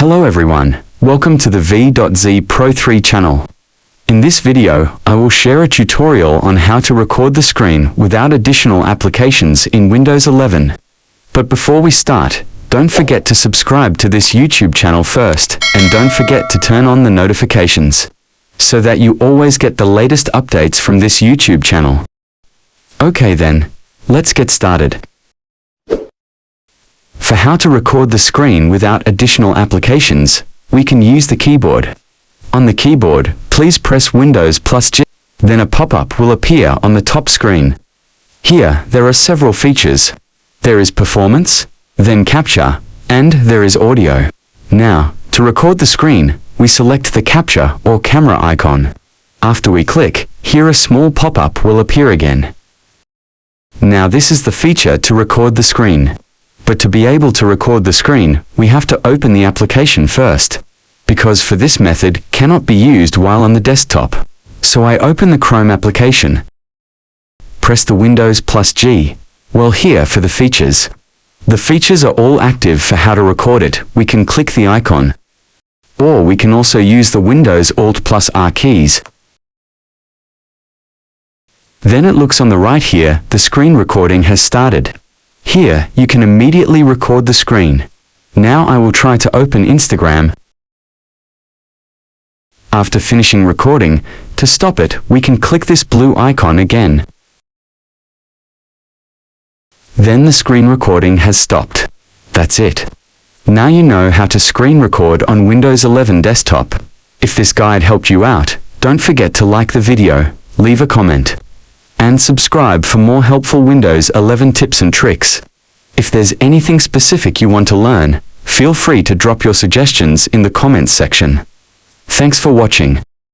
Hello everyone, welcome to the V.Z Pro 3 channel. In this video, I will share a tutorial on how to record the screen without additional applications in Windows 11. But before we start, don't forget to subscribe to this YouTube channel first, and don't forget to turn on the notifications, so that you always get the latest updates from this YouTube channel. Okay then, let's get started. For how to record the screen without additional applications, we can use the keyboard. On the keyboard, please press Windows plus G, then a pop-up will appear on the top screen. Here, there are several features. There is Performance, then Capture, and there is Audio. Now, to record the screen, we select the Capture or Camera icon. After we click, here a small pop-up will appear again. Now this is the feature to record the screen. But to be able to record the screen, we have to open the application first, because for this method cannot be used while on the desktop. So I open the Chrome application. Press the Windows plus G. Well, here for the features. The features are all active. For how to record it, we can click the icon. Or we can also use the Windows Alt plus R keys. Then it looks on the right here, the screen recording has started. Here, you can immediately record the screen. Now I will try to open Instagram. After finishing recording, to stop it, we can click this blue icon again. Then the screen recording has stopped. That's it. Now you know how to screen record on Windows 11 desktop. If this guide helped you out, don't forget to like the video, leave a comment, and subscribe for more helpful Windows 11 tips and tricks. If there's anything specific you want to learn, feel free to drop your suggestions in the comments section. Thanks for watching.